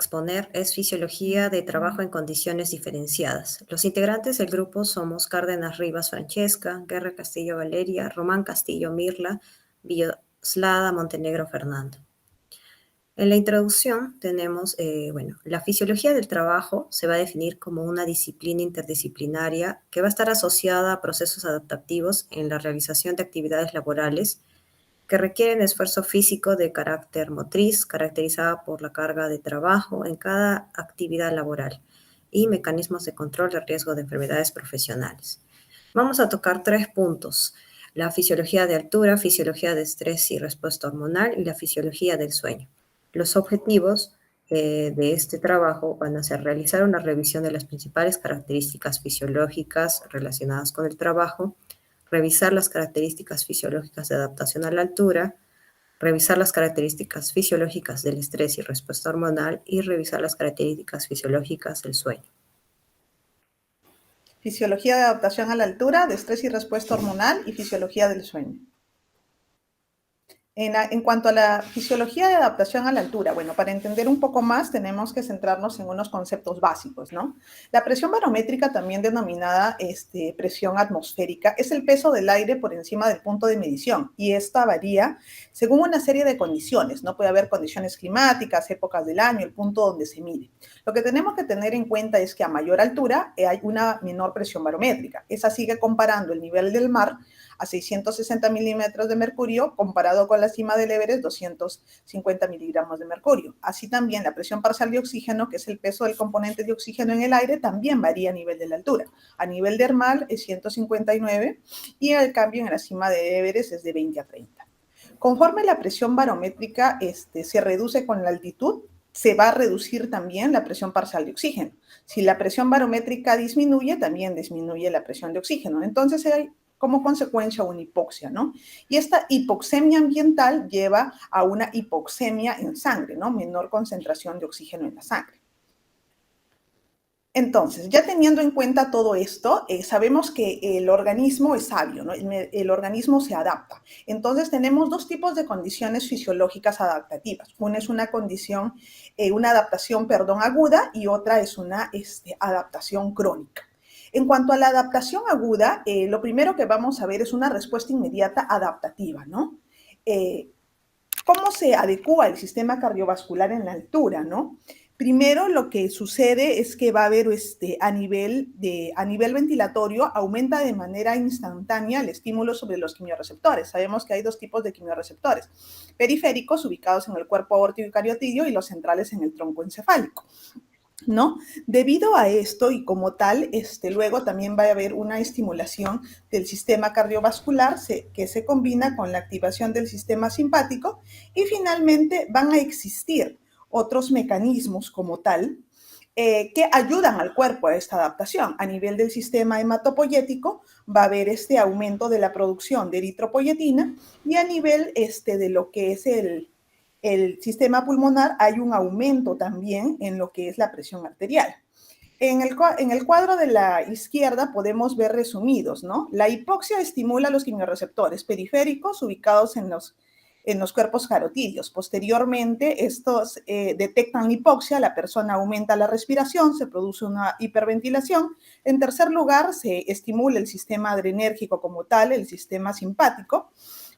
exponer es Fisiología de Trabajo en Condiciones Diferenciadas. Los integrantes del grupo somos Cárdenas Rivas Francesca, Guerra Castillo Valeria, Román Castillo Mirla, Villoslada Montenegro Fernando. En la introducción tenemos, la fisiología del trabajo se va a definir como una disciplina interdisciplinaria que va a estar asociada a procesos adaptativos en la realización de actividades laborales que requieren esfuerzo físico de carácter motriz, caracterizada por la carga de trabajo en cada actividad laboral y mecanismos de control de riesgo de enfermedades profesionales. Vamos a tocar 3 puntos: la fisiología de altura, fisiología de estrés y respuesta hormonal y la fisiología del sueño. Los objetivos de este trabajo van a ser realizar una revisión de las principales características fisiológicas relacionadas con el trabajo, revisar las características fisiológicas de adaptación a la altura, revisar las características fisiológicas del estrés y respuesta hormonal y revisar las características fisiológicas del sueño. Fisiología de adaptación a la altura, de estrés y respuesta hormonal y fisiología del sueño. En cuanto a la fisiología de adaptación a la altura, bueno, para entender un poco más tenemos que centrarnos en unos conceptos básicos, ¿no? La presión barométrica, también denominada presión atmosférica, es el peso del aire por encima del punto de medición y esta varía según una serie de condiciones, ¿no? Puede haber condiciones climáticas, épocas del año, el punto donde se mide. Lo que tenemos que tener en cuenta es que a mayor altura hay una menor presión barométrica. Esa sigue comparando el nivel del mar a 660 milímetros de mercurio, comparado con la cima del Everest, 250 miligramos de mercurio. Así también la presión parcial de oxígeno, que es el peso del componente de oxígeno en el aire, también varía a nivel de la altura. A nivel del mar es 159 y el cambio en la cima de Everest es de 20 a 30. Conforme la presión barométrica se reduce con la altitud, se va a reducir también la presión parcial de oxígeno. Si la presión barométrica disminuye, también disminuye la presión de oxígeno. Entonces hay como consecuencia una hipoxia, ¿no? Y esta hipoxemia ambiental lleva a una hipoxemia en sangre, ¿no? Menor concentración de oxígeno en la sangre. Entonces, ya teniendo en cuenta todo esto, sabemos que el organismo es sabio, ¿no? El organismo se adapta. Entonces, tenemos dos tipos de condiciones fisiológicas adaptativas. Una es una condición, una adaptación, aguda, y otra es una adaptación crónica. En cuanto a la adaptación aguda, lo primero que vamos a ver es una respuesta inmediata adaptativa, ¿no? ¿Cómo se adecúa el sistema cardiovascular en la altura, no? Primero, lo que sucede es que va a haber a nivel ventilatorio, aumenta de manera instantánea el estímulo sobre los quimiorreceptores. Sabemos que hay dos tipos de quimiorreceptores: periféricos, ubicados en el cuerpo aórtico y cariotidio, y los centrales en el tronco encefálico, ¿no? Debido a esto y como tal, luego también va a haber una estimulación del sistema cardiovascular que se combina con la activación del sistema simpático, y finalmente van a existir otros mecanismos como tal que ayudan al cuerpo a esta adaptación. A nivel del sistema hematopoyético va a haber este aumento de la producción de eritropoyetina, y a nivel de lo que es el sistema pulmonar hay un aumento también en lo que es la presión arterial. En el cuadro de la izquierda podemos ver resumidos, ¿no? La hipoxia estimula los quimiorreceptores periféricos ubicados en los cuerpos carotídeos. Posteriormente, estos detectan hipoxia, la persona aumenta la respiración, se produce una hiperventilación. En tercer lugar, se estimula el sistema adrenérgico como tal, el sistema simpático.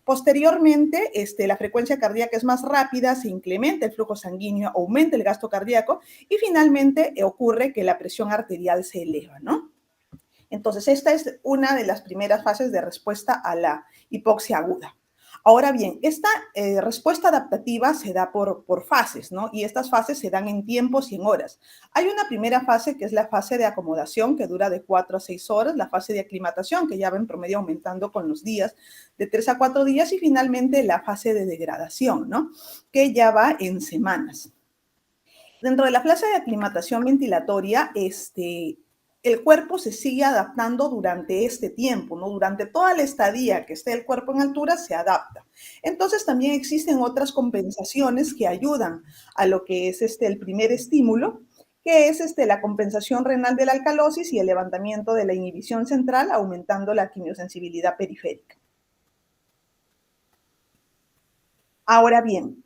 Posteriormente, la frecuencia cardíaca es más rápida, se incrementa el flujo sanguíneo, aumenta el gasto cardíaco y finalmente ocurre que la presión arterial se eleva, ¿no? Entonces, esta es una de las primeras fases de respuesta a la hipoxia aguda. Ahora bien, esta respuesta adaptativa se da por fases, ¿no? Y estas fases se dan en tiempos y en horas. Hay una primera fase que es la fase de acomodación, que dura de 4 a 6 horas, la fase de aclimatación, que ya va en promedio aumentando con los días, de 3 a 4 días, y finalmente la fase de degradación, ¿no? Que ya va en semanas. Dentro de la fase de aclimatación ventilatoria, el cuerpo se sigue adaptando durante este tiempo, ¿no? Durante toda la estadía que esté el cuerpo en altura, se adapta. Entonces, también existen otras compensaciones que ayudan a lo que es el primer estímulo, que es la compensación renal de la alcalosis y el levantamiento de la inhibición central, aumentando la quimiosensibilidad periférica. Ahora bien,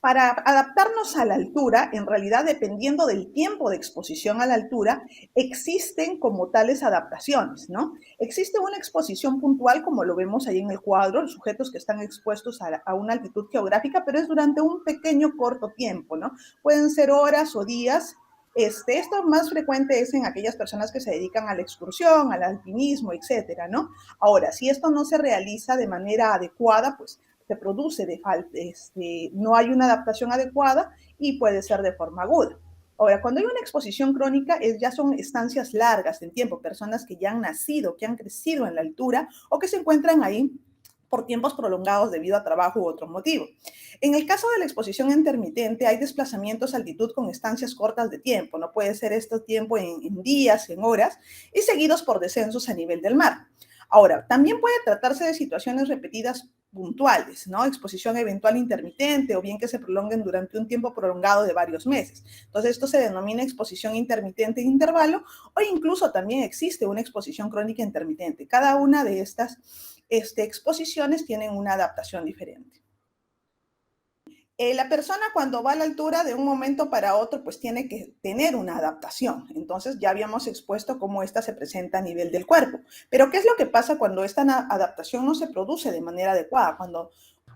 Para adaptarnos a la altura, en realidad, dependiendo del tiempo de exposición a la altura, existen como tales adaptaciones, ¿no? Existe una exposición puntual, como lo vemos ahí en el cuadro, los sujetos que están expuestos a una altitud geográfica, pero es durante un pequeño, corto tiempo, ¿no? Pueden ser horas o días. Esto más frecuente es en aquellas personas que se dedican a la excursión, al alpinismo, etcétera, ¿no? Ahora, si esto no se realiza de manera adecuada, pues se produce no hay una adaptación adecuada y puede ser de forma aguda. Ahora, cuando hay una exposición crónica, ya son estancias largas en tiempo, personas que ya han nacido, que han crecido en la altura o que se encuentran ahí por tiempos prolongados debido a trabajo u otro motivo. En el caso de la exposición intermitente, hay desplazamientos a altitud con estancias cortas de tiempo, no puede ser este tiempo en días, en horas, y seguidos por descensos a nivel del mar. Ahora, también puede tratarse de situaciones repetidas puntuales, ¿no? Exposición eventual intermitente o bien que se prolonguen durante un tiempo prolongado de varios meses. Entonces, esto se denomina exposición intermitente de intervalo o incluso también existe una exposición crónica intermitente. Cada una de estas exposiciones tienen una adaptación diferente. La persona cuando va a la altura de un momento para otro, pues tiene que tener una adaptación. Entonces ya habíamos expuesto cómo esta se presenta a nivel del cuerpo. Pero ¿qué es lo que pasa cuando esta adaptación no se produce de manera adecuada?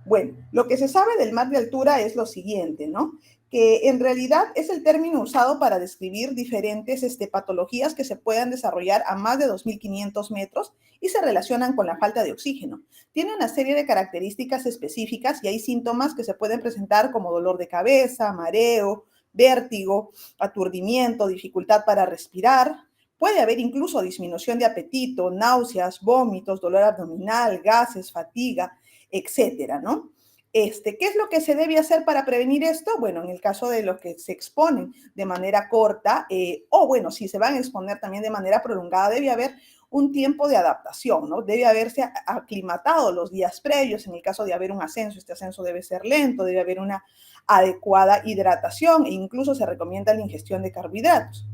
Bueno, lo que se sabe del mar de altura es lo siguiente, ¿no? Que en realidad es el término usado para describir diferentes patologías que se puedan desarrollar a más de 2.500 metros y se relacionan con la falta de oxígeno. Tiene una serie de características específicas y hay síntomas que se pueden presentar como dolor de cabeza, mareo, vértigo, aturdimiento, dificultad para respirar. Puede haber incluso disminución de apetito, náuseas, vómitos, dolor abdominal, gases, fatiga, etcétera, ¿no? ¿Qué es lo que se debe hacer para prevenir esto? Bueno, en el caso de los que se exponen de manera corta, o bueno, si se van a exponer también de manera prolongada, debe haber un tiempo de adaptación, ¿no? Debe haberse aclimatado los días previos. En el caso de haber un ascenso, este ascenso debe ser lento, debe haber una adecuada hidratación e incluso se recomienda la ingestión de carbohidratos.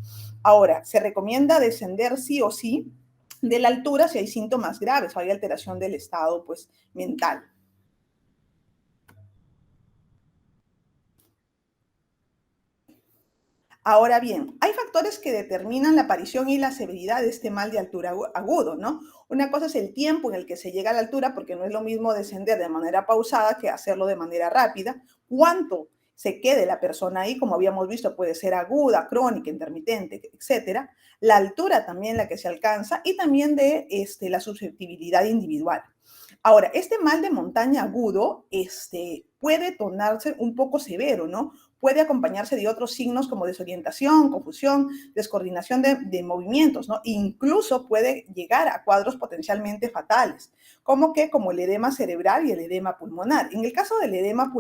Ahora, se recomienda descender sí o sí de la altura si hay síntomas graves o hay alteración del estado, pues, mental. Ahora bien, hay factores que determinan la aparición y la severidad de este mal de altura agudo, ¿no? Una cosa es el tiempo en el que se llega a la altura, porque no es lo mismo descender de manera pausada que hacerlo de manera rápida. ¿Cuánto se quede la persona ahí? Como habíamos visto, puede ser aguda, crónica, intermitente, etcétera. La altura también la que se alcanza y también de la susceptibilidad individual. Ahora, este mal de montaña agudo puede tornarse un poco severo, ¿no? Puede acompañarse de otros signos como desorientación, confusión, descoordinación de movimientos, ¿no? Incluso puede llegar a cuadros potencialmente fatales, como el edema cerebral y el edema pulmonar. En el caso del edema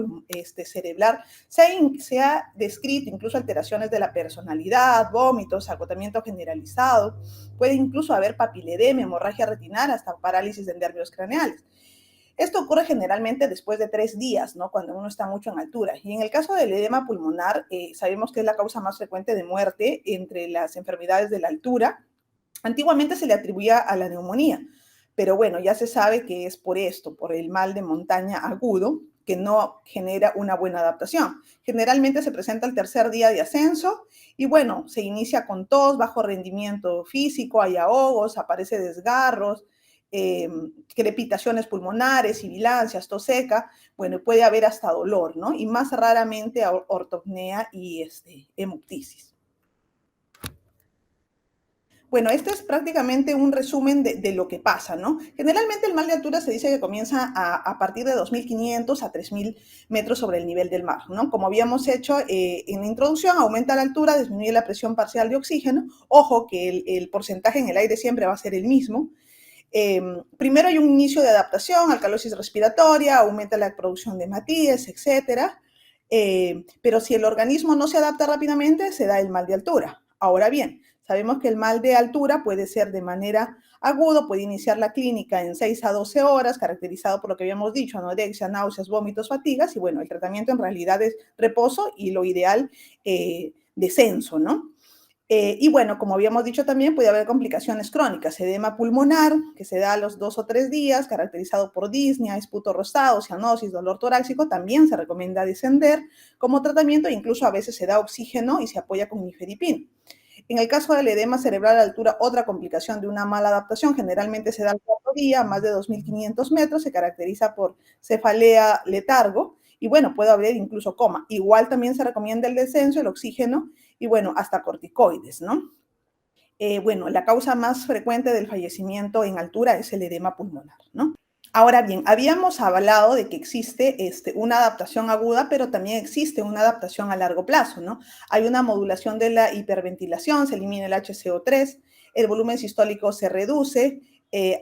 cerebral, se ha descrito incluso alteraciones de la personalidad, vómitos, agotamiento generalizado, puede incluso haber papiledema, hemorragia retinal, hasta parálisis de nervios craneales. Esto ocurre generalmente después de 3 días, ¿no? Cuando uno está mucho en altura. Y en el caso del edema pulmonar, sabemos que es la causa más frecuente de muerte entre las enfermedades de la altura. Antiguamente se le atribuía a la neumonía, pero bueno, ya se sabe que es por esto, por el mal de montaña agudo, que no genera una buena adaptación. Generalmente se presenta el tercer día de ascenso y bueno, se inicia con tos, bajo rendimiento físico, hay ahogos, aparece desgarros, crepitaciones pulmonares, sibilancias, tos seca, bueno, puede haber hasta dolor, ¿no? Y más raramente ortopnea y hemoptisis. Bueno, este es prácticamente un resumen de lo que pasa, ¿no? Generalmente el mal de altura se dice que comienza a partir de 2.500 a 3.000 metros sobre el nivel del mar, ¿no? Como habíamos hecho en la introducción, aumenta la altura, disminuye la presión parcial de oxígeno. Ojo que el porcentaje en el aire siempre va a ser el mismo. Primero hay un inicio de adaptación, alcalosis respiratoria, aumenta la producción de hematíes, etcétera. Pero si el organismo no se adapta rápidamente, se da el mal de altura. Ahora bien, sabemos que el mal de altura puede ser de manera aguda, puede iniciar la clínica en 6 a 12 horas, caracterizado por lo que habíamos dicho, anorexia, náuseas, vómitos, fatigas, y bueno, el tratamiento en realidad es reposo y lo ideal, descenso, ¿no? Y bueno, como habíamos dicho también, puede haber complicaciones crónicas, edema pulmonar, que se da a los 2 o 3 días, caracterizado por disnea, esputo rosado, cianosis, dolor torácico. También se recomienda descender como tratamiento, incluso a veces se da oxígeno y se apoya con nifedipina. En el caso del edema cerebral a la altura, otra complicación de una mala adaptación, generalmente se da al cuarto día, más de 2.500 metros, se caracteriza por cefalea, letargo, y bueno, puede haber incluso coma. Igual también se recomienda el descenso, el oxígeno, y bueno, hasta corticoides, ¿no? Bueno, la causa más frecuente del fallecimiento en altura es el edema pulmonar, ¿no? Ahora bien, habíamos hablado de que existe una adaptación aguda, pero también existe una adaptación a largo plazo, ¿no? Hay una modulación de la hiperventilación, se elimina el HCO3, el volumen sistólico se reduce,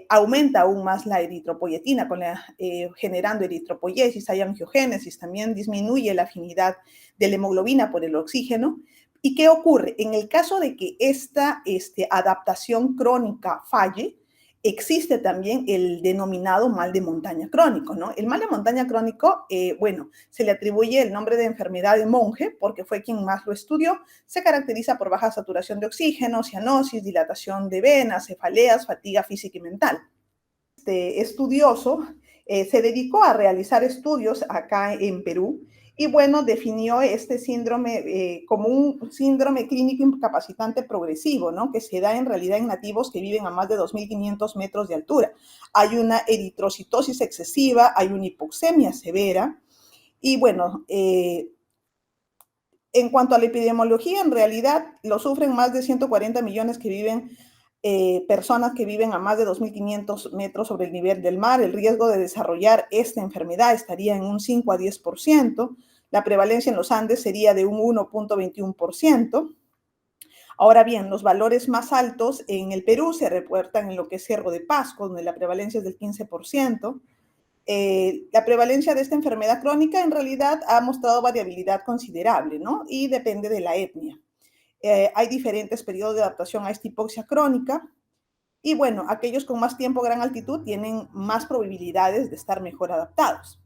aumenta aún más la eritropoyetina, generando eritropoiesis, hay angiogénesis, también disminuye la afinidad de la hemoglobina por el oxígeno. ¿Y qué ocurre? En el caso de que esta adaptación crónica falle, existe también el denominado mal de montaña crónico, ¿no? El mal de montaña crónico, bueno, se le atribuye el nombre de enfermedad de Monge porque fue quien más lo estudió. Se caracteriza por baja saturación de oxígeno, cianosis, dilatación de venas, cefaleas, fatiga física y mental. Este estudioso se dedicó a realizar estudios acá en Perú y bueno, definió este síndrome como un síndrome clínico incapacitante progresivo, ¿no? Que se da en realidad en nativos que viven a más de 2.500 metros de altura. Hay una eritrocitosis excesiva, hay una hipoxemia severa y bueno, en cuanto a la epidemiología, en realidad lo sufren más de 140 millones que viven personas que viven a más de 2.500 metros sobre el nivel del mar. El riesgo de desarrollar esta enfermedad estaría en un 5 a 10%. La prevalencia en los Andes sería de un 1.21%. Ahora bien, los valores más altos en el Perú se reportan en lo que es Cerro de Pasco, donde la prevalencia es del 15%. La prevalencia de esta enfermedad crónica en realidad ha mostrado variabilidad considerable, ¿no? Y depende de la etnia. Hay diferentes periodos de adaptación a esta hipoxia crónica. Y bueno, aquellos con más tiempo a gran altitud tienen más probabilidades de estar mejor adaptados.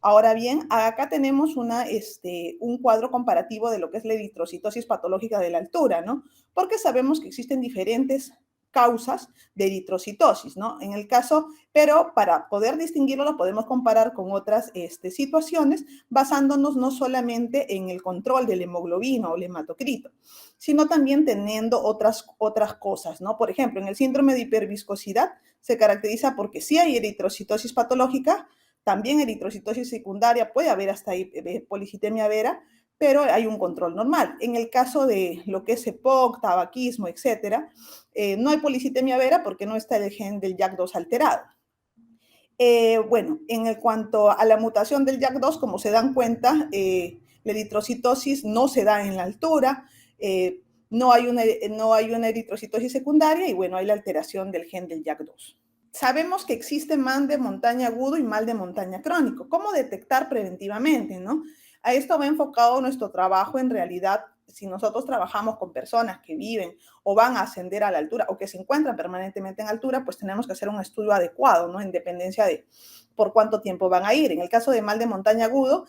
Ahora bien, acá tenemos un cuadro comparativo de lo que es la eritrocitosis patológica de la altura, ¿no? Porque sabemos que existen diferentes causas de eritrocitosis, ¿no? En el caso, pero para poder distinguirlo lo podemos comparar con otras situaciones basándonos no solamente en el control del hemoglobina o el hematocrito, sino también teniendo otras cosas, ¿no? Por ejemplo, en el síndrome de hiperviscosidad se caracteriza porque sí hay eritrocitosis patológica, también eritrocitosis secundaria, puede haber hasta ahí policitemia vera, pero hay un control normal. En el caso de lo que es EPOC, tabaquismo, etcétera, no hay policitemia vera porque no está el gen del JAK2 alterado. Bueno, en cuanto a la mutación del JAK2, como se dan cuenta, la eritrocitosis no se da en la altura, no hay una eritrocitosis secundaria y bueno, hay la alteración del gen del JAK2. Sabemos que existe mal de montaña agudo y mal de montaña crónico. ¿Cómo detectar preventivamente, no? A esto va enfocado nuestro trabajo en realidad. Si nosotros trabajamos con personas que viven o van a ascender a la altura o que se encuentran permanentemente en altura, pues tenemos que hacer un estudio adecuado, ¿no? En dependencia de por cuánto tiempo van a ir. En el caso de mal de montaña agudo,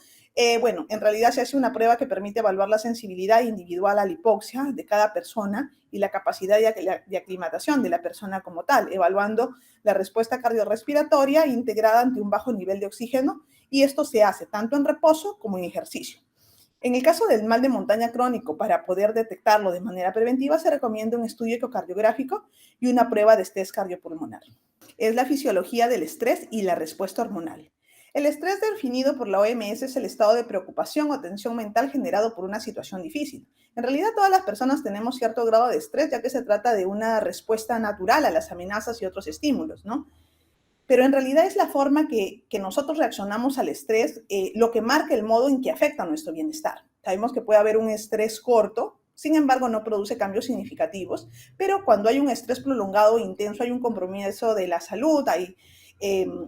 bueno, en realidad se hace una prueba que permite evaluar la sensibilidad individual a la hipoxia de cada persona y la capacidad de aclimatación de la persona como tal, evaluando la respuesta cardiorrespiratoria integrada ante un bajo nivel de oxígeno, y esto se hace tanto en reposo como en ejercicio. En el caso del mal de montaña crónico, para poder detectarlo de manera preventiva, se recomienda un estudio ecocardiográfico y una prueba de estrés cardiopulmonar. Es la fisiología del estrés y la respuesta hormonal. El estrés definido por la OMS es el estado de preocupación o tensión mental generado por una situación difícil. En realidad todas las personas tenemos cierto grado de estrés, ya que se trata de una respuesta natural a las amenazas y otros estímulos, ¿no? Pero en realidad es la forma que nosotros reaccionamos al estrés lo que marca el modo en que afecta nuestro bienestar. Sabemos que puede haber un estrés corto, sin embargo no produce cambios significativos, pero cuando hay un estrés prolongado e intenso hay un compromiso de la salud, hay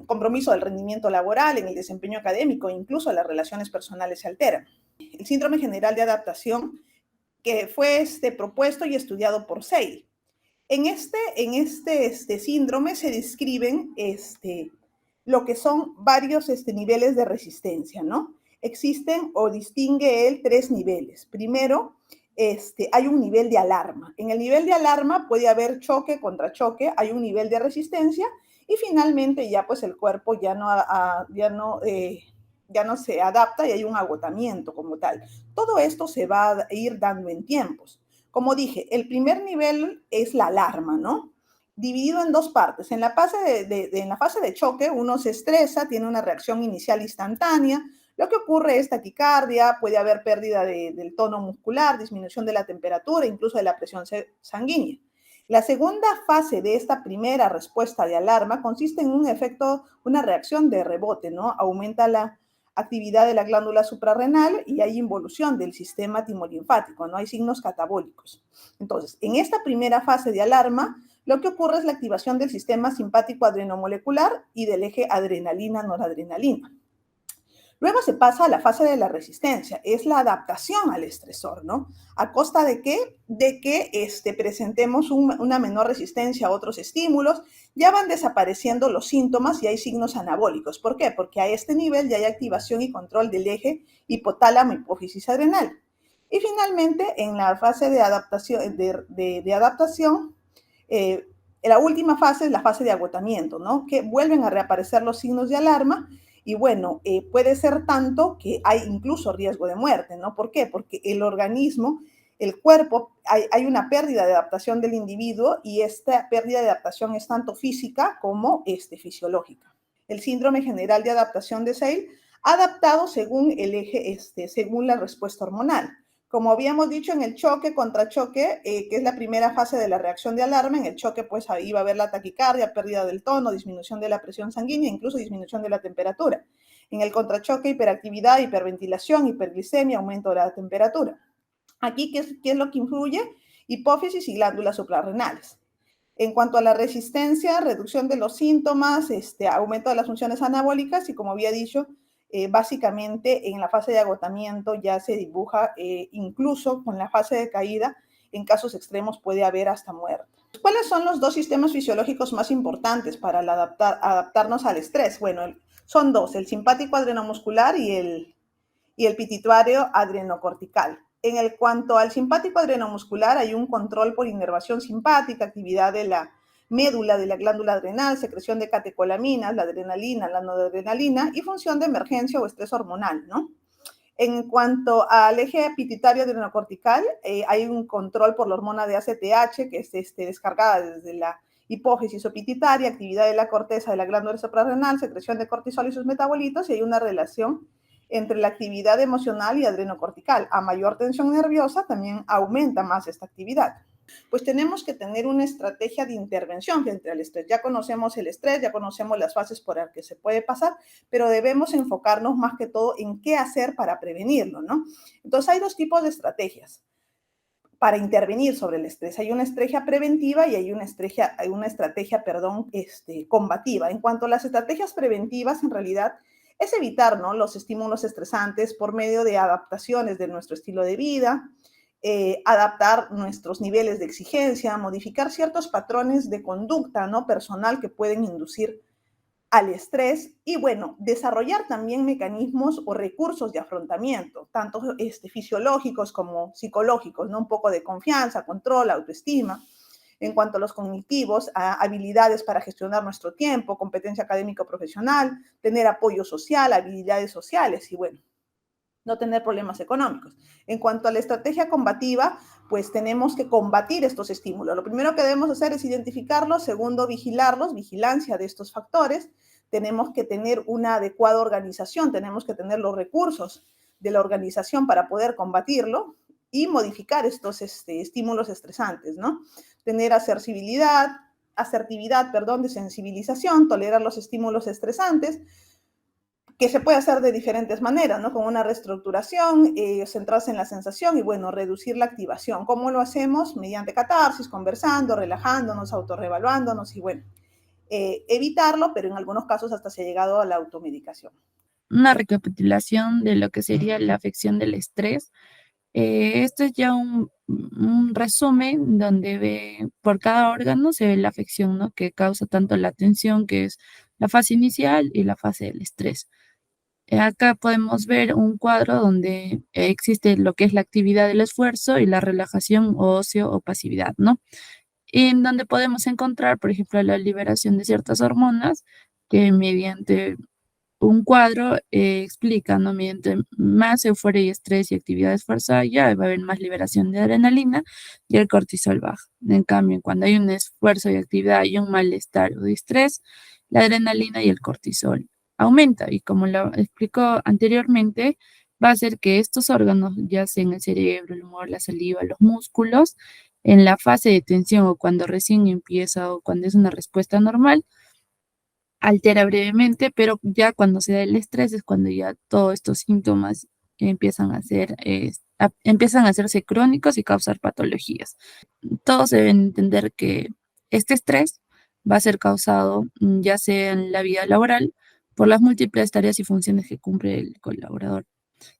compromiso del rendimiento laboral, en el desempeño académico, incluso las relaciones personales se alteran. El síndrome general de adaptación que fue propuesto y estudiado por Seil. En este síndrome se describen lo que son varios niveles de resistencia, ¿no? Existen o distingue él 3 niveles. Primero, hay un nivel de alarma. En el nivel de alarma puede haber choque contra choque, hay un nivel de resistencia y finalmente ya pues el cuerpo ya no se adapta y hay un agotamiento como tal. Todo esto se va a ir dando en tiempos. Como dije, el primer nivel es la alarma, ¿no? Dividido en dos partes. En la fase de choque, uno se estresa, tiene una reacción inicial instantánea. Lo que ocurre es taquicardia, puede haber pérdida del tono muscular, disminución de la temperatura, incluso de la presión sanguínea. La segunda fase de esta primera respuesta de alarma consiste en un efecto, una reacción de rebote, ¿no? Aumenta la actividad de la glándula suprarrenal y hay involución del sistema timolinfático, ¿no? Hay signos catabólicos. Entonces, en esta primera fase de alarma, lo que ocurre es la activación del sistema simpático adrenomolecular y del eje adrenalina-noradrenalina. Luego se pasa a la fase de la resistencia, es la adaptación al estresor, ¿no? ¿A costa de qué? De que presentemos una menor resistencia a otros estímulos, ya van desapareciendo los síntomas y hay signos anabólicos. ¿Por qué? Porque a este nivel ya hay activación y control del eje hipotálamo-hipófisis adrenal. Y finalmente, en la fase de adaptación, la última fase es la fase de agotamiento, ¿no? Que vuelven a reaparecer los signos de alarma y bueno, puede ser tanto que hay incluso riesgo de muerte, ¿no? ¿Por qué? Porque el organismo, el cuerpo, hay una pérdida de adaptación del individuo y esta pérdida de adaptación es tanto física como fisiológica. El síndrome general de adaptación de Sale, adaptado según el eje, según la respuesta hormonal. Como habíamos dicho, en el choque contra choque, que es la primera fase de la reacción de alarma, en el choque pues ahí va a haber la taquicardia, pérdida del tono, disminución de la presión sanguínea, incluso disminución de la temperatura. En el contrachoque, hiperactividad, hiperventilación, hiperglicemia, aumento de la temperatura. Aquí, ¿qué es lo que influye? Hipófisis y glándulas suprarrenales. En cuanto a la resistencia, reducción de los síntomas, aumento de las funciones anabólicas y como había dicho, básicamente en la fase de agotamiento ya se dibuja, incluso con la fase de caída, en casos extremos puede haber hasta muerte. ¿Cuáles son los dos sistemas fisiológicos más importantes para adaptarnos al estrés? Bueno, son dos, el simpático adrenomuscular y el pituitario adrenocortical. En cuanto al simpático adrenomuscular, hay un control por inervación simpática, actividad de la médula de la glándula adrenal, secreción de catecolaminas, la adrenalina, la noradrenalina y función de emergencia o estrés hormonal, ¿no? En cuanto al eje pituitario adrenocortical, hay un control por la hormona de ACTH, que es descargada desde la hipófisis o pituitaria, actividad de la corteza de la glándula suprarrenal, secreción de cortisol y sus metabolitos, y hay una relación entre la actividad emocional y adrenocortical. A mayor tensión nerviosa también aumenta más esta actividad. Pues tenemos que tener una estrategia de intervención frente al estrés. Ya conocemos el estrés, ya conocemos las fases por las que se puede pasar, pero debemos enfocarnos más que todo en qué hacer para prevenirlo, ¿no? Entonces hay dos tipos de estrategias para intervenir sobre el estrés. Hay una estrategia preventiva y hay una estrategia, combativa. En cuanto a las estrategias preventivas, en realidad es evitar, ¿no?, los estímulos estresantes por medio de adaptaciones de nuestro estilo de vida, adaptar nuestros niveles de exigencia, modificar ciertos patrones de conducta, ¿no?, personal que pueden inducir al estrés y, bueno, desarrollar también mecanismos o recursos de afrontamiento, tanto fisiológicos como psicológicos, ¿no? Un poco de confianza, control, autoestima. En cuanto a los cognitivos, habilidades para gestionar nuestro tiempo, competencia académico-profesional, tener apoyo social, habilidades sociales y, bueno, no tener problemas económicos. En cuanto a la estrategia combativa, pues tenemos que combatir estos estímulos. Lo primero que debemos hacer es identificarlos, segundo, vigilarlos, vigilancia de estos factores. Tenemos que tener una adecuada organización, tenemos que tener los recursos de la organización para poder combatirlo y modificar estos estímulos estresantes, ¿no? Tener asertividad, de sensibilización, tolerar los estímulos estresantes, que se puede hacer de diferentes maneras, ¿no? Con una reestructuración, centrarse en la sensación y, bueno, reducir la activación. ¿Cómo lo hacemos? Mediante catarsis, conversando, relajándonos, autorrevaluándonos y, bueno, evitarlo, pero en algunos casos hasta se ha llegado a la automedicación. Una recapitulación de lo que sería la afección del estrés. Esto es ya un resumen donde ve por cada órgano se ve la afección, ¿no?, que causa tanto la tensión, que es la fase inicial, y la fase del estrés. Acá podemos ver un cuadro donde existe lo que es la actividad del esfuerzo y la relajación o ocio o pasividad, ¿no? En donde podemos encontrar, por ejemplo, la liberación de ciertas hormonas que mediante un cuadro explica, ¿no? Mediante más euforia y estrés y actividad esforzada, ya va a haber más liberación de adrenalina y el cortisol baja. En cambio, cuando hay un esfuerzo y actividad y un malestar o de estrés, la adrenalina y el cortisol aumenta. Y como lo explicó anteriormente, va a hacer que estos órganos, ya sea en el cerebro, el humor, la saliva, los músculos, en la fase de tensión o cuando recién empieza o cuando es una respuesta normal, altera brevemente, pero ya cuando se da el estrés es cuando ya todos estos síntomas empiezan a hacerse crónicos y causar patologías. Todos deben entender que este estrés va a ser causado ya sea en la vida laboral por las múltiples tareas y funciones que cumple el colaborador.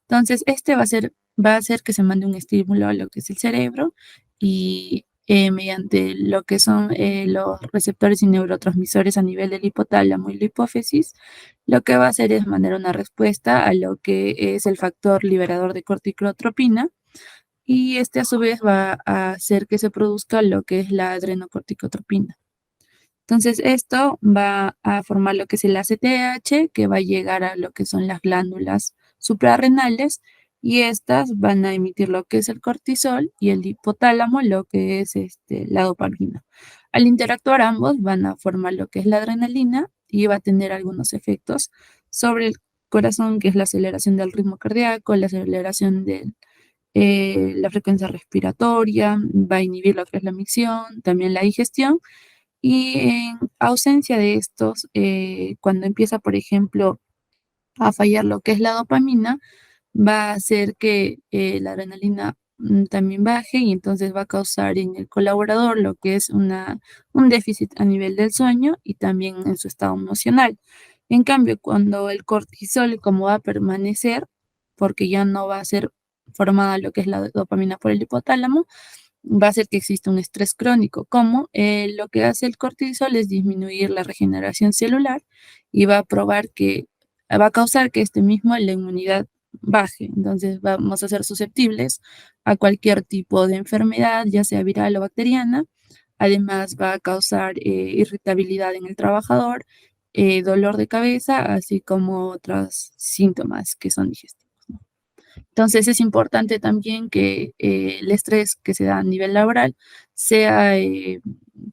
Entonces, este va a hacer que se mande un estímulo a lo que es el cerebro y mediante lo que son los receptores y neurotransmisores a nivel del hipotálamo y la hipófisis, lo que va a hacer es mandar una respuesta a lo que es el factor liberador de corticotropina y este a su vez va a hacer que se produzca lo que es la adrenocorticotropina. Entonces, esto va a formar lo que es el ACTH, que va a llegar a lo que son las glándulas suprarrenales, y estas van a emitir lo que es el cortisol y el hipotálamo, lo que es la dopamina. Al interactuar ambos, van a formar lo que es la adrenalina y va a tener algunos efectos sobre el corazón, que es la aceleración del ritmo cardíaco, la aceleración de la frecuencia respiratoria, va a inhibir lo que es la micción, también la digestión y en ausencia de estos, cuando empieza, por ejemplo, a fallar lo que es la dopamina, va a hacer que la adrenalina también baje y entonces va a causar en el colaborador lo que es un déficit a nivel del sueño y también en su estado emocional. En cambio, cuando el cortisol, como va a permanecer, porque ya no va a ser formada lo que es la dopamina por el hipotálamo, va a hacer que exista un estrés crónico, como lo que hace el cortisol es disminuir la regeneración celular y va a probar que va a causar que este mismo la inmunidad baje. Entonces vamos a ser susceptibles a cualquier tipo de enfermedad, ya sea viral o bacteriana. Además va a causar irritabilidad en el trabajador, dolor de cabeza, así como otros síntomas que son digestivos. Entonces es importante también que el estrés que se da a nivel laboral sea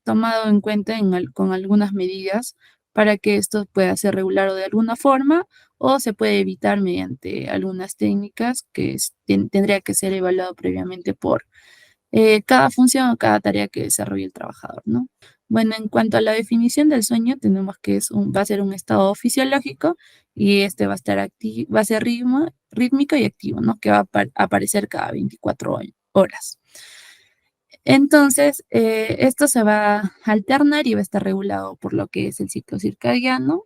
tomado en cuenta con algunas medidas para que esto pueda ser regulado de alguna forma o se puede evitar mediante algunas técnicas que tendría que ser evaluado previamente por cada función o cada tarea que desarrolle el trabajador, ¿no? Bueno, en cuanto a la definición del sueño, tenemos que va a ser un estado fisiológico y este va a estar va a ser rítmico y activo, ¿no? Que va a aparecer cada 24 horas. Entonces, esto se va a alternar y va a estar regulado por lo que es el ciclo circadiano.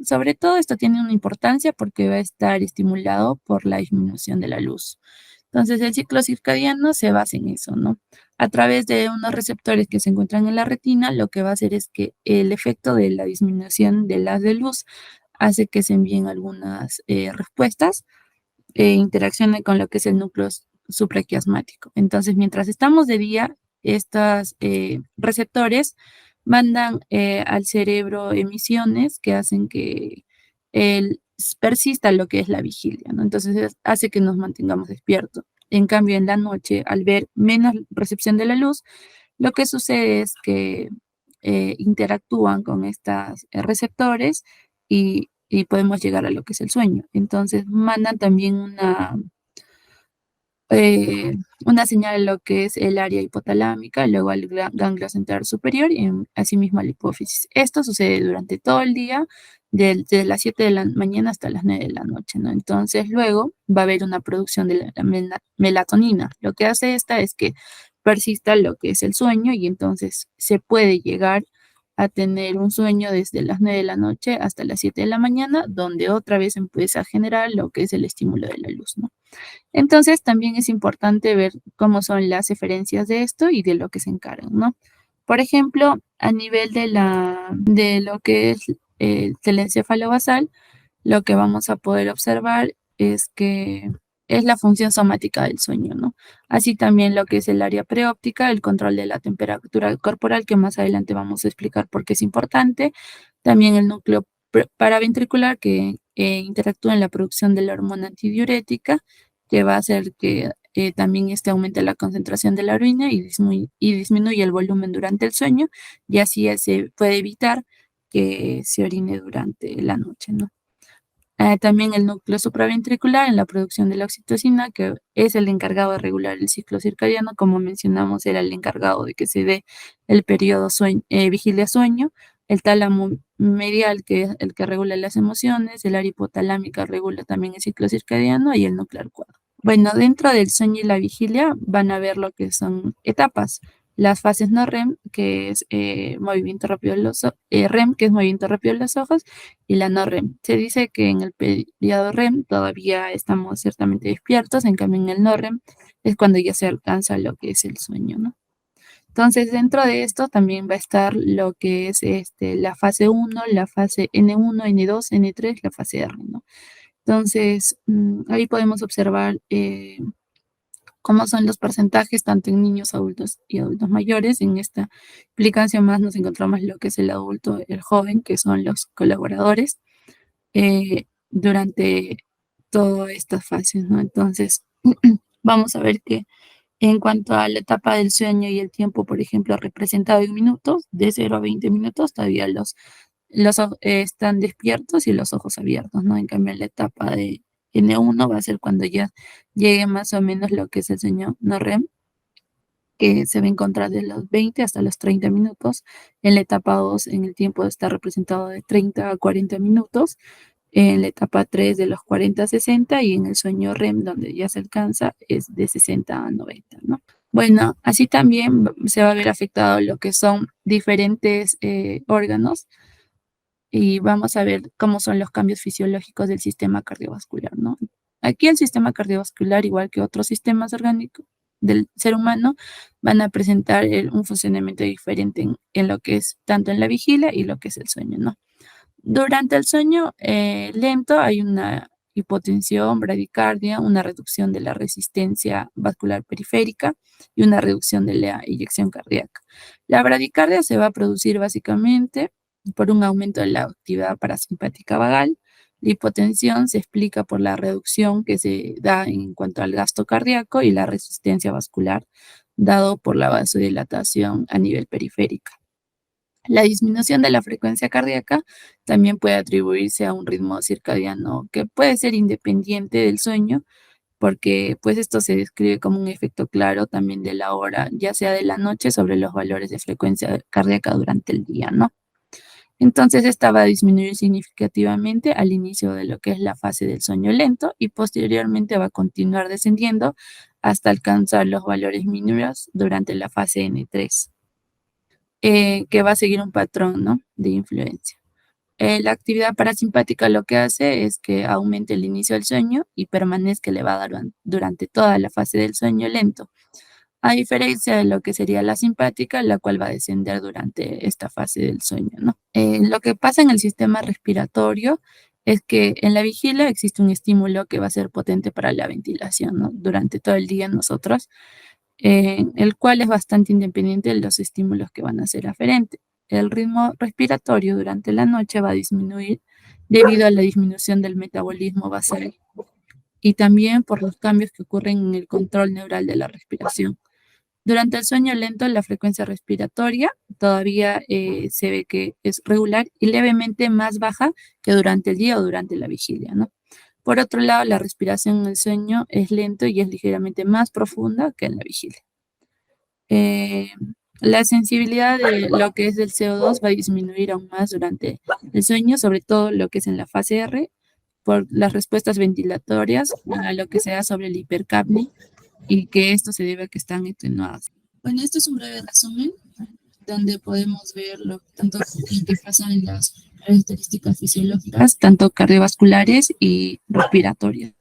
Sobre todo, esto tiene una importancia porque va a estar estimulado por la disminución de la luz. Entonces, el ciclo circadiano se basa en eso, ¿no? A través de unos receptores que se encuentran en la retina, lo que va a hacer es que el efecto de la disminución del haz de luz hace que se envíen algunas respuestas interaccione con lo que es el núcleo supraquiasmático. Entonces, mientras estamos de día, estos receptores mandan al cerebro emisiones que hacen que persista lo que es la vigilia, ¿no? Entonces, hace que nos mantengamos despiertos. En cambio, en la noche, al ver menos recepción de la luz, lo que sucede es que interactúan con estos receptores y podemos llegar a lo que es el sueño. Entonces, mandan también una señal a lo que es el área hipotalámica, luego al ganglio central superior y asimismo a la hipófisis. Esto sucede durante todo el día, desde las 7 de la mañana hasta las 9 de la noche, ¿no? Entonces, luego va a haber una producción de la melatonina. Lo que hace esta es que persista lo que es el sueño y entonces se puede llegar a tener un sueño desde las 9 de la noche hasta las 7 de la mañana, donde otra vez empieza a generar lo que es el estímulo de la luz, ¿no? Entonces, también es importante ver cómo son las diferencias de esto y de lo que se encargan, ¿no? Por ejemplo, a nivel de lo que es el telencéfalo basal, lo que vamos a poder observar es que es la función somática del sueño, ¿no? Así también lo que es el área preóptica, el control de la temperatura corporal, que más adelante vamos a explicar por qué es importante. También el núcleo paraventricular, que interactúa en la producción de la hormona antidiurética, que va a hacer que también aumente la concentración de la orina y disminuye el volumen durante el sueño, y así se puede evitar que se orine durante la noche, ¿no? También el núcleo supraventricular en la producción de la oxitocina, que es el encargado de regular el ciclo circadiano, como mencionamos, era el encargado de que se dé el periodo vigilia-sueño, el tálamo medial, que es el que regula las emociones, el área hipotalámica regula también el ciclo circadiano y el núcleo arcuado. Bueno, dentro del sueño y la vigilia van a ver lo que son etapas. Las fases no REM, que es movimiento rápido de los REM, que es movimiento rápido de los ojos, y la no REM. Se dice que en el periodo REM todavía estamos ciertamente despiertos, en cambio en el no REM es cuando ya se alcanza lo que es el sueño, ¿no? Entonces, dentro de esto también va a estar lo que es la fase 1, la fase N1, N2, N3, la fase R, ¿no? Entonces, ahí podemos observar cómo son los porcentajes tanto en niños, adultos y adultos mayores. En esta explicación más nos encontramos lo que es el adulto, el joven, que son los colaboradores durante todas estas fases, ¿no? Entonces, vamos a ver que en cuanto a la etapa del sueño y el tiempo, por ejemplo, representado en minutos, de 0 a 20 minutos, todavía están despiertos y los ojos abiertos, ¿no? En cambio, en la etapa de N1 va a ser cuando ya llegue más o menos lo que es el sueño no REM, que se va a encontrar de los 20 hasta los 30 minutos. En la etapa 2, en el tiempo está representado de 30 a 40 minutos. En la etapa 3 de los 40 a 60 y en el sueño REM, donde ya se alcanza, es de 60 a 90, ¿no? Bueno, así también se va a ver afectado lo que son diferentes órganos y vamos a ver cómo son los cambios fisiológicos del sistema cardiovascular, ¿no? Aquí el sistema cardiovascular, igual que otros sistemas orgánicos del ser humano, van a presentar un funcionamiento diferente en lo que es tanto en la vigilia y lo que es el sueño, ¿no? Durante el sueño lento hay una hipotensión, bradicardia, una reducción de la resistencia vascular periférica y una reducción de la eyección cardíaca. La bradicardia se va a producir básicamente por un aumento de la actividad parasimpática vagal. La hipotensión se explica por la reducción que se da en cuanto al gasto cardíaco y la resistencia vascular dado por la vasodilatación a nivel periférico. La disminución de la frecuencia cardíaca también puede atribuirse a un ritmo circadiano que puede ser independiente del sueño, porque pues esto se describe como un efecto claro también de la hora, ya sea de la noche, sobre los valores de frecuencia cardíaca durante el día, ¿no? Entonces esta va a disminuir significativamente al inicio de lo que es la fase del sueño lento y posteriormente va a continuar descendiendo hasta alcanzar los valores mínimos durante la fase N3. Que va a seguir un patrón, ¿no?, de influencia. La actividad parasimpática lo que hace es que aumente el inicio del sueño y permanezca elevada durante toda la fase del sueño lento, a diferencia de lo que sería la simpática, la cual va a descender durante esta fase del sueño, ¿no? Lo que pasa en el sistema respiratorio es que en la vigilia existe un estímulo que va a ser potente para la ventilación, ¿no? Durante todo el día nosotros el cual es bastante independiente de los estímulos que van a ser aferentes. El ritmo respiratorio durante la noche va a disminuir debido a la disminución del metabolismo basal y también por los cambios que ocurren en el control neural de la respiración. Durante el sueño lento, la frecuencia respiratoria todavía se ve que es regular y levemente más baja que durante el día o durante la vigilia, ¿no? Por otro lado, la respiración en el sueño es lento y es ligeramente más profunda que en la vigilia. Eh, la sensibilidad de lo que es del CO2 va a disminuir aún más durante el sueño, sobre todo lo que es en la fase R, por las respuestas ventilatorias a lo que sea sobre el hipercapnia y que esto se debe a que están atenuadas. Bueno, esto es un breve resumen donde podemos ver tanto que pasa en las características fisiológicas, tanto cardiovasculares y respiratorias.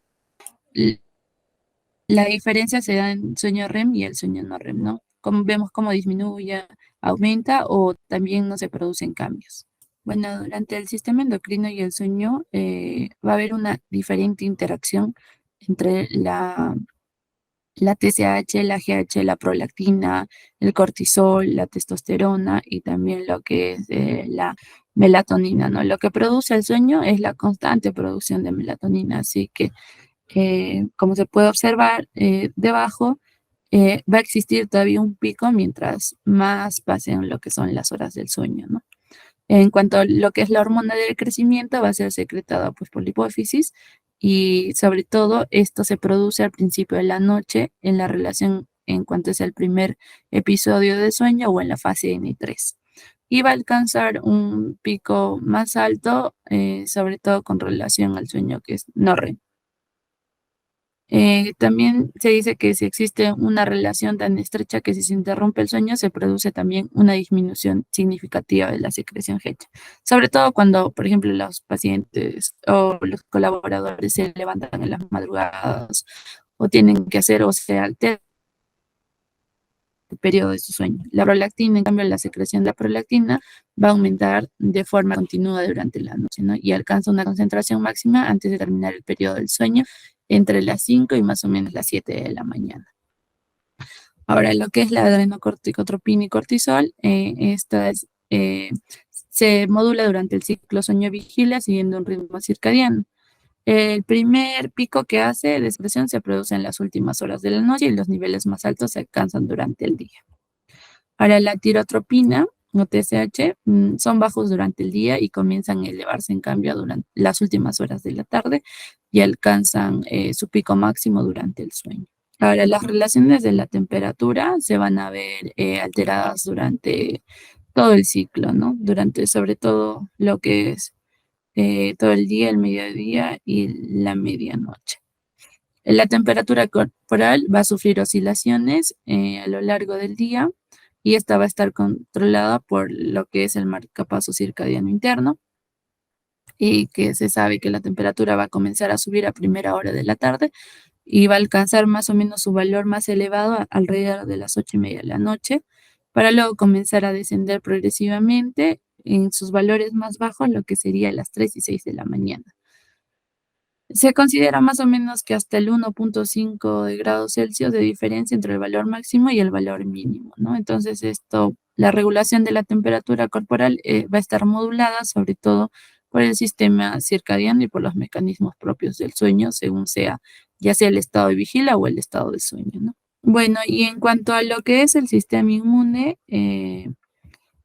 La diferencia se da en sueño REM y el sueño no REM, ¿no? Como vemos cómo disminuye, aumenta o también no se producen cambios. Bueno, durante el sistema endocrino y el sueño va a haber una diferente interacción entre la TSH, la GH, la prolactina, el cortisol, la testosterona y también lo que es la melatonina, ¿no? Lo que produce el sueño es la constante producción de melatonina, así que como se puede observar debajo, va a existir todavía un pico mientras más pasen lo que son las horas del sueño, ¿no? En cuanto a lo que es la hormona del crecimiento, va a ser secretada pues, por la hipófisis y sobre todo esto se produce al principio de la noche en la relación en cuanto es el primer episodio de sueño o en la fase N3. Y va a alcanzar un pico más alto, sobre todo con relación al sueño que es no REM. También se dice que si existe una relación tan estrecha que si se interrumpe el sueño, se produce también una disminución significativa de la secreción H. Sobre todo cuando, por ejemplo, los pacientes o los colaboradores se levantan en las madrugadas o tienen que hacer o se altera el periodo de su sueño. La prolactina, en cambio, la secreción de la prolactina va a aumentar de forma continua durante la noche, ¿no? Y alcanza una concentración máxima antes de terminar el periodo del sueño entre las 5 y más o menos las 7 de la mañana. Ahora, lo que es la adrenocorticotropina y cortisol, se modula durante el ciclo sueño-vigilia siguiendo un ritmo circadiano. El primer pico que hace de expresión se produce en las últimas horas de la noche y los niveles más altos se alcanzan durante el día. Ahora, la tirotropina o TSH son bajos durante el día y comienzan a elevarse en cambio durante las últimas horas de la tarde y alcanzan su pico máximo durante el sueño. Ahora, las relaciones de la temperatura se van a ver alteradas durante todo el ciclo, ¿no? Durante sobre todo lo que es todo el día, el mediodía y la medianoche. La temperatura corporal va a sufrir oscilaciones a lo largo del día y esta va a estar controlada por lo que es el marcapaso circadiano interno y que se sabe que la temperatura va a comenzar a subir a primera hora de la tarde y va a alcanzar más o menos su valor más elevado alrededor de las 8:30 de la noche, para luego comenzar a descender progresivamente en sus valores más bajos, lo que sería las 3 y 6 de la mañana. Se considera más o menos que hasta el 1,5 de grados Celsius de diferencia entre el valor máximo y el valor mínimo, ¿no? Entonces, la regulación de la temperatura corporal va a estar modulada sobre todo por el sistema circadiano y por los mecanismos propios del sueño, según sea, ya sea el estado de vigilia o el estado de sueño, ¿no? Bueno, y en cuanto a lo que es el sistema inmune,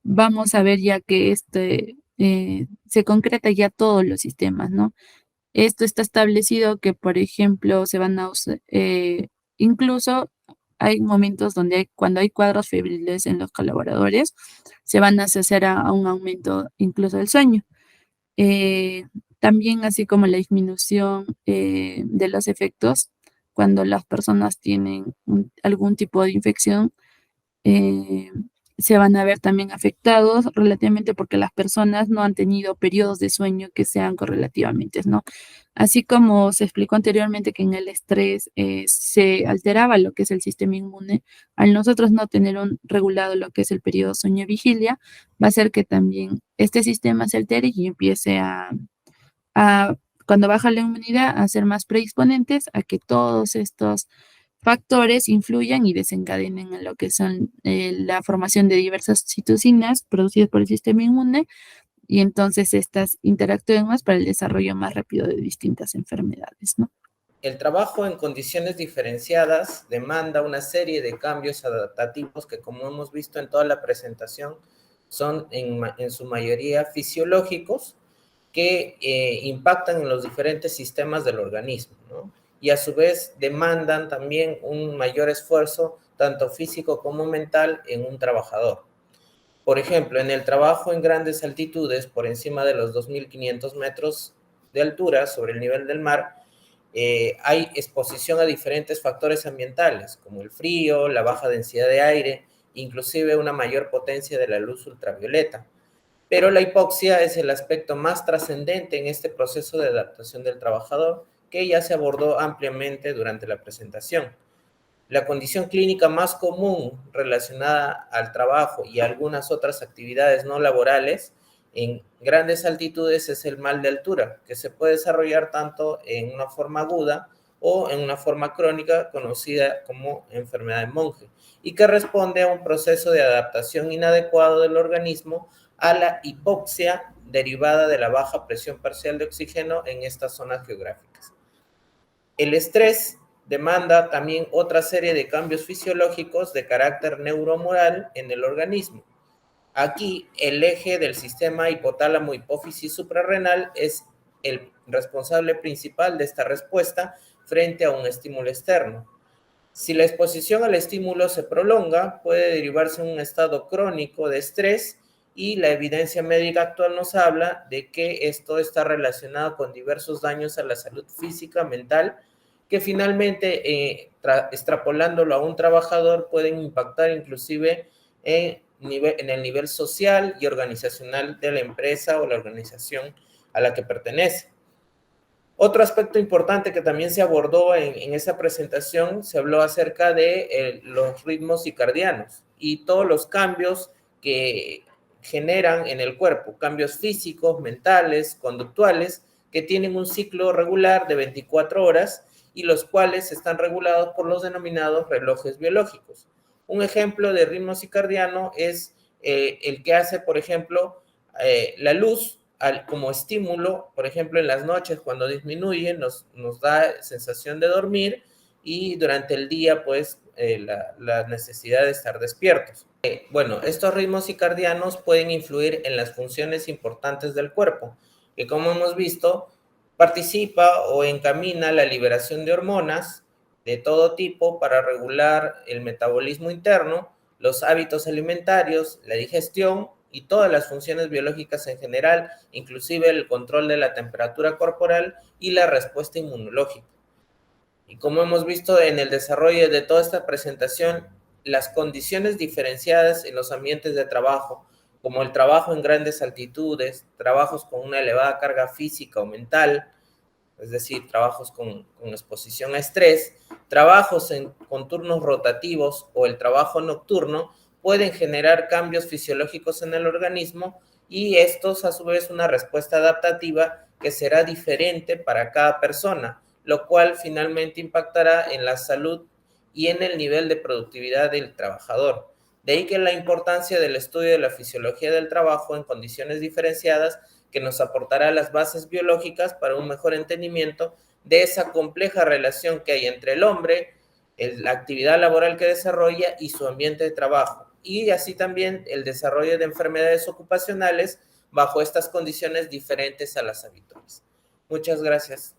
vamos a ver ya que se concreta ya todos los sistemas, ¿no? Esto está establecido que, por ejemplo, se van a usar, incluso hay momentos donde cuando hay cuadros febriles en los colaboradores, se van a asociar a un aumento incluso del sueño. Eh, También así como la disminución de los efectos cuando las personas tienen algún tipo de infección eh, se van a ver también afectados relativamente porque las personas no han tenido periodos de sueño que sean correlativamente, ¿no? Así como se explicó anteriormente que en el estrés se alteraba lo que es el sistema inmune, al nosotros no tener un regulado lo que es el periodo sueño-vigilia, va a hacer que también este sistema se altere y empiece a, cuando baja la inmunidad, a ser más predisponentes a que todos estos factores influyan y desencadenen en lo que son la formación de diversas citocinas producidas por el sistema inmune y entonces estas interactúen más para el desarrollo más rápido de distintas enfermedades, ¿no? El trabajo en condiciones diferenciadas demanda una serie de cambios adaptativos que, como hemos visto en toda la presentación, son en su mayoría fisiológicos que impactan en los diferentes sistemas del organismo, ¿no? Y a su vez demandan también un mayor esfuerzo, tanto físico como mental, en un trabajador. Por ejemplo, en el trabajo en grandes altitudes, por encima de los 2.500 metros de altura sobre el nivel del mar, hay exposición a diferentes factores ambientales, como el frío, la baja densidad de aire, inclusive una mayor potencia de la luz ultravioleta. Pero la hipoxia es el aspecto más trascendente en este proceso de adaptación del trabajador, que ya se abordó ampliamente durante la presentación. La condición clínica más común relacionada al trabajo y algunas otras actividades no laborales en grandes altitudes es el mal de altura, que se puede desarrollar tanto en una forma aguda o en una forma crónica conocida como enfermedad de Monge, y que responde a un proceso de adaptación inadecuado del organismo a la hipoxia derivada de la baja presión parcial de oxígeno en estas zonas geográficas. El estrés demanda también otra serie de cambios fisiológicos de carácter neuromoral en el organismo. Aquí, el eje del sistema hipotálamo-hipófisis suprarrenal es el responsable principal de esta respuesta frente a un estímulo externo. Si la exposición al estímulo se prolonga, puede derivarse en un estado crónico de estrés, y la evidencia médica actual nos habla de que esto está relacionado con diversos daños a la salud física, mental, que finalmente, extrapolándolo a un trabajador, pueden impactar inclusive en el nivel social y organizacional de la empresa o la organización a la que pertenece. Otro aspecto importante que también se abordó en esa presentación, se habló acerca de los ritmos circadianos y todos los cambios que generan en el cuerpo, cambios físicos, mentales, conductuales, que tienen un ciclo regular de 24 horas y los cuales están regulados por los denominados relojes biológicos. Un ejemplo de ritmo circadiano es el que hace, por ejemplo, la luz como estímulo, por ejemplo, en las noches cuando disminuye nos da sensación de dormir, y durante el día, pues, la necesidad de estar despiertos. Bueno, estos ritmos circadianos pueden influir en las funciones importantes del cuerpo, que como hemos visto, participa o encamina la liberación de hormonas de todo tipo para regular el metabolismo interno, los hábitos alimentarios, la digestión y todas las funciones biológicas en general, inclusive el control de la temperatura corporal y la respuesta inmunológica. Y como hemos visto en el desarrollo de toda esta presentación, las condiciones diferenciadas en los ambientes de trabajo, como el trabajo en grandes altitudes, trabajos con una elevada carga física o mental, es decir, trabajos con exposición a estrés, trabajos con turnos rotativos o el trabajo nocturno, pueden generar cambios fisiológicos en el organismo, y estos a su vez una respuesta adaptativa que será diferente para cada persona, lo cual finalmente impactará en la salud y en el nivel de productividad del trabajador. De ahí que la importancia del estudio de la fisiología del trabajo en condiciones diferenciadas, que nos aportará las bases biológicas para un mejor entendimiento de esa compleja relación que hay entre el hombre, la actividad laboral que desarrolla y su ambiente de trabajo, y así también el desarrollo de enfermedades ocupacionales bajo estas condiciones diferentes a las habituales. Muchas gracias.